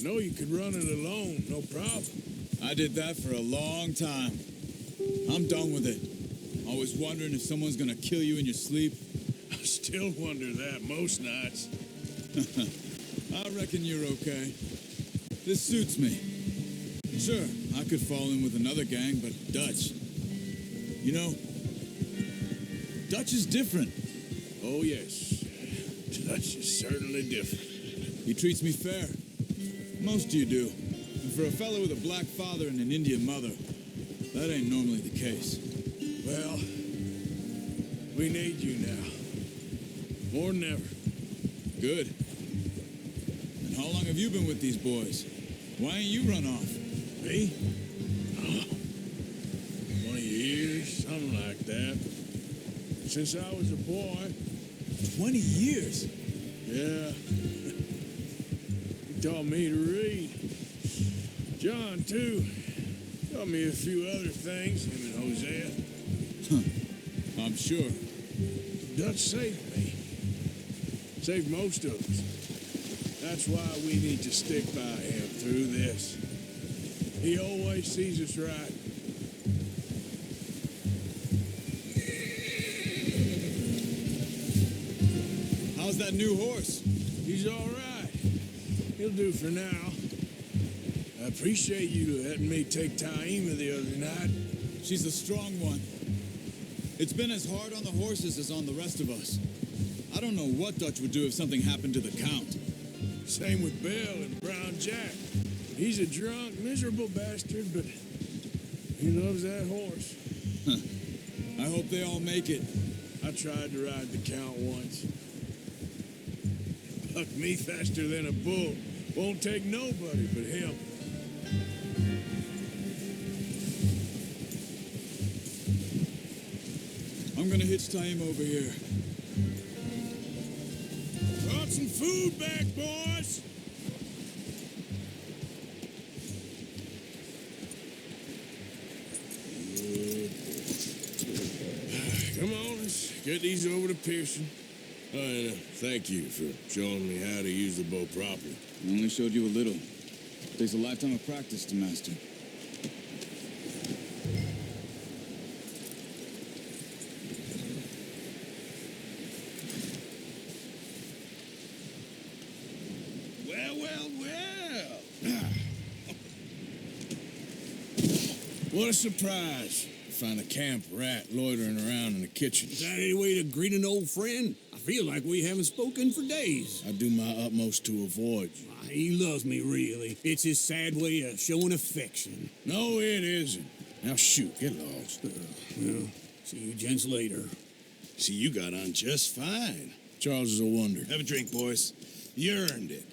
know you could run it alone, no problem. I did that for a long time. I'm done with it. Always wondering if someone's gonna kill you in your sleep. I still wonder that most nights. I reckon you're okay. This suits me. Sure, I could fall in with another gang, but Dutch... You know, Dutch is different. Oh, yes. Dutch is certainly different. He treats me fair. Most of you do. And for a fellow with a black father and an Indian mother, that ain't normally the case. Well, we need you now. More than ever. Good. And how long have you been with these boys? Why ain't you run off? Me? Oh, 20 years, something like that. Since I was a boy. 20 years? Yeah. He taught me to read. John, too. Taught me a few other things, him and Hosea. Huh. I'm sure. Dutch saved me. Saved most of us. That's why we need to stick by him through this. He always sees us right. How's that new horse? He's all right. He'll do for now. I appreciate you letting me take Taima the other night. She's a strong one. It's been as hard on the horses as on the rest of us. I don't know what Dutch would do if something happened to the Count. Same with Bill and Brown Jack. He's a drunk, miserable bastard, but he loves that horse. I hope they all make it. I tried to ride the Count once. Bucked me faster than a bull. Won't take nobody but him. I'm gonna hitch Taima over here. Brought some food back, boys! Come on, let's get these over to Pearson. Oh, and thank you for showing me how to use the bow properly. I only showed you a little. Takes a lifetime of practice to master. Well. What a surprise. Find a camp rat loitering around in the kitchen. Is that any way to greet an old friend? I feel like we haven't spoken for days. I do my utmost to avoid you. He loves me, really. It's his sad way of showing affection. No, it isn't. Now shoot, get lost. Well, see you gents later. See, you got on just fine. Charles is a wonder. Have a drink, boys. You earned it.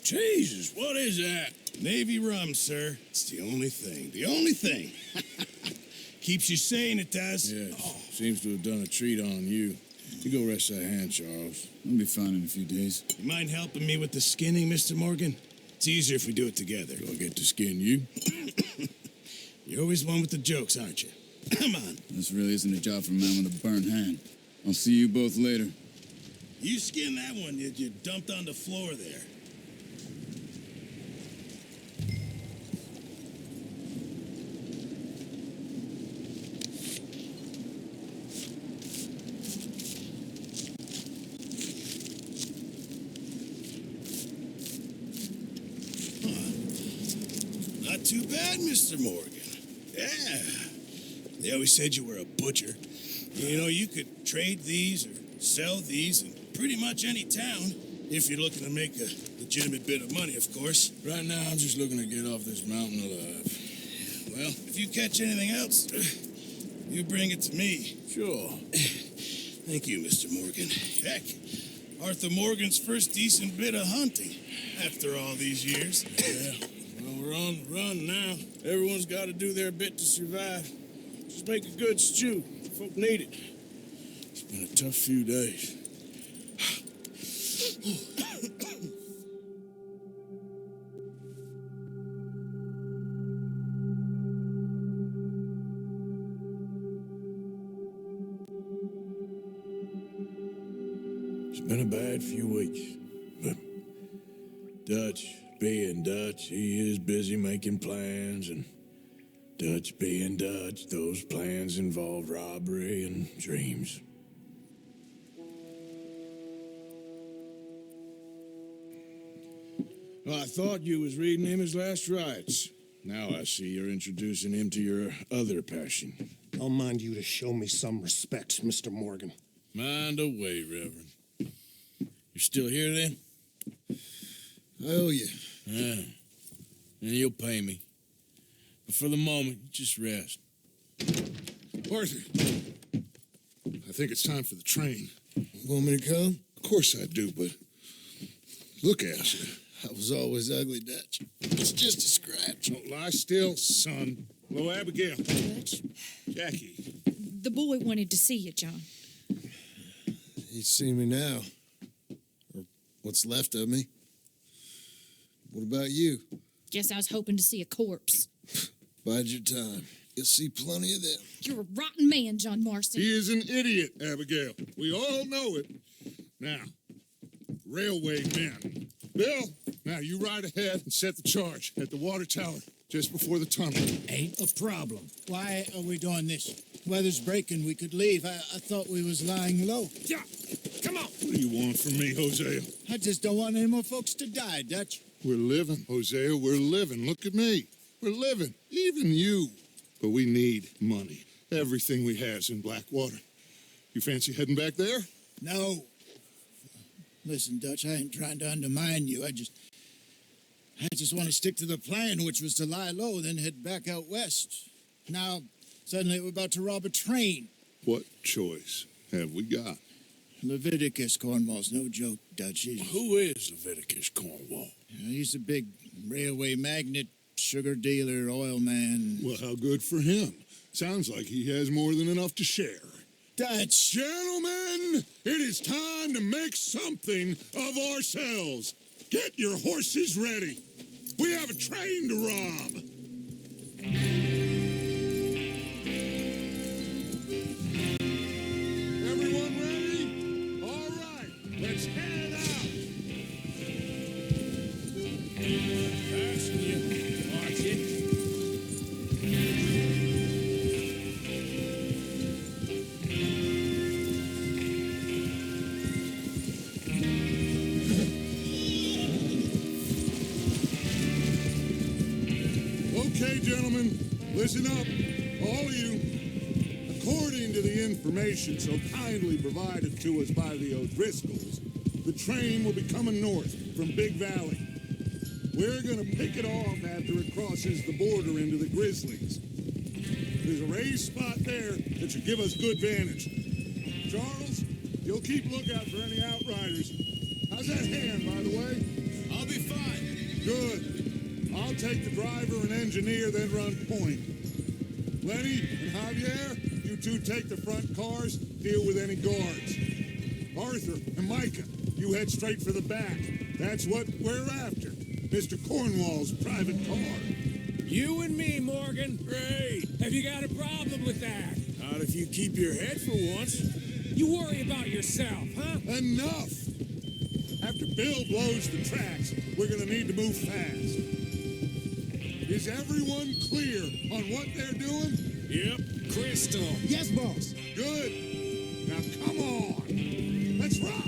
Jesus, what is that? Navy rum, sir. It's the only thing. The only thing. Keeps you sane, it does. Yes, seems to have done a treat on you. You go rest that hand, Charles. I'll be fine in a few days. You mind helping me with the skinning, Mr. Morgan? It's easier if we do it together. Do I get to skin you? You're always one with the jokes, aren't you? Come on. This really isn't a job for a man with a burned hand. I'll see you both later. You skin that one you dumped on the floor there. Not too bad, Mr. Morgan. Yeah. They always said you were a butcher. You know, you could trade these or sell these in pretty much any town if you're looking to make a legitimate bit of money, of course. Right now, I'm just looking to get off this mountain alive. Well, if you catch anything else, you bring it to me. Sure. Thank you, Mr. Morgan. Heck, Arthur Morgan's first decent bit of hunting after all these years. Yeah. Well, we're on the run now. Everyone's got to do their bit to survive. Just make a good stew. Folk need it. It's been a tough few days. It's been a bad few weeks, but Dutch being Dutch, he is busy making plans, and Dutch being Dutch, those plans involve robbery and dreams. Well, I thought you was reading him his last rites. Now I see you're introducing him to your other passion. I'll mind you to show me some respect, Mr. Morgan. Mind away, Reverend. You're still here, then? I owe you. Yeah. And you'll pay me. But for the moment, just rest. Arthur, I think it's time for the train. Want me to come? Of course I do, but look at you. I was always ugly, Dutch. It's just a scratch. Don't lie still, son. Hello, Abigail. Dutch, Jackie. the boy wanted to see you, John. He's seen me now. Or what's left of me. What about you? Guess I was hoping to see a corpse. Bide your time. You'll see plenty of them. You're a rotten man, John Marston. He is an idiot, Abigail. We all know it. Now, railway men. Bill, now you ride ahead and set the charge at the water tower just before the tunnel. Ain't a problem. Why are we doing this? Weather's breaking. We could leave. I thought we was lying low. Yeah, come on. What do you want from me, Hosea? I just don't want any more folks to die, Dutch. We're living, Hosea. We're living. Look at me. We're living. Even you. But we need money. Everything we has in Blackwater. You fancy heading back there? No. Listen, Dutch, I ain't trying to undermine you. I just want to stick to the plan, which was to lie low, then head back out west. Now, suddenly we're about to rob a train. What choice have we got? Leviticus Cornwall's no joke, Dutch. Who is Leviticus Cornwall? He's a big railway magnate, sugar dealer, oil man. Well, how good for him. Sounds like he has more than enough to share. Dutch! Gentlemen, it is time to make something of ourselves. Get your horses ready. We have a train to rob. Everyone ready? All right, let's head out. Fasten you. Watch it. Okay, gentlemen, listen up, all of you. According to the information so kindly provided to us by the O'Driscolls, the train will be coming north from Big Valley. We're going to pick it off after it crosses the border into the Grizzlies. There's a raised spot there that should give us good vantage. Charles, you'll keep lookout for any outriders. How's that hand, by the way? I'll be fine. Good. I'll take the driver and engineer, then run point. Lenny and Javier, you two take the front cars, deal with any guards. Arthur and Micah, you head straight for the back. That's what we're after. Mr. Cornwall's private car. You and me, Morgan. Great. Have you got a problem with that? Not if you keep your head for once. You worry about yourself, huh? Enough! After Bill blows the tracks, we're gonna need to move fast. Is everyone clear on what they're doing? Yep. Crystal. Yes, boss. Good. Now come on. Let's ride.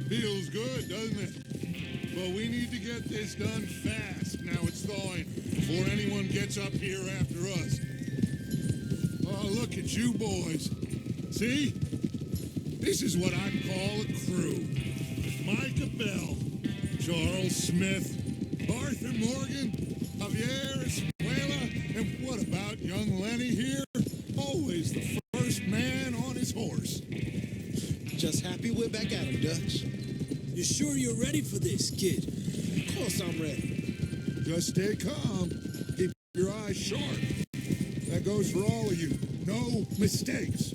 Feels good, doesn't it? But we need to get this done fast. Now it's thawing before anyone gets up here after us. Oh, look at you boys. See? This is what I'd call a crew. Micah Bell, Charles Smith, Arthur Morgan, Javier, Escuela, and what about young Lenny here? Always the first man on his horse. Just happy we're back at him, Dutch. You sure you're ready for this, kid? Of course I'm ready. Just stay calm. Keep your eyes sharp. That goes for all of you. No mistakes.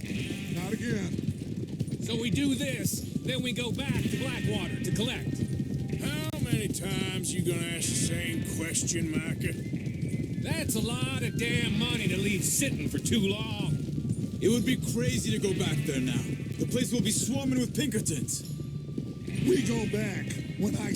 Not again. So we do this, then we go back to Blackwater to collect. How many times you gonna ask the same question, Micah? That's a lot of damn money to leave sitting for too long. It would be crazy to go back there now. The place will be swarming with Pinkertons. We go back when I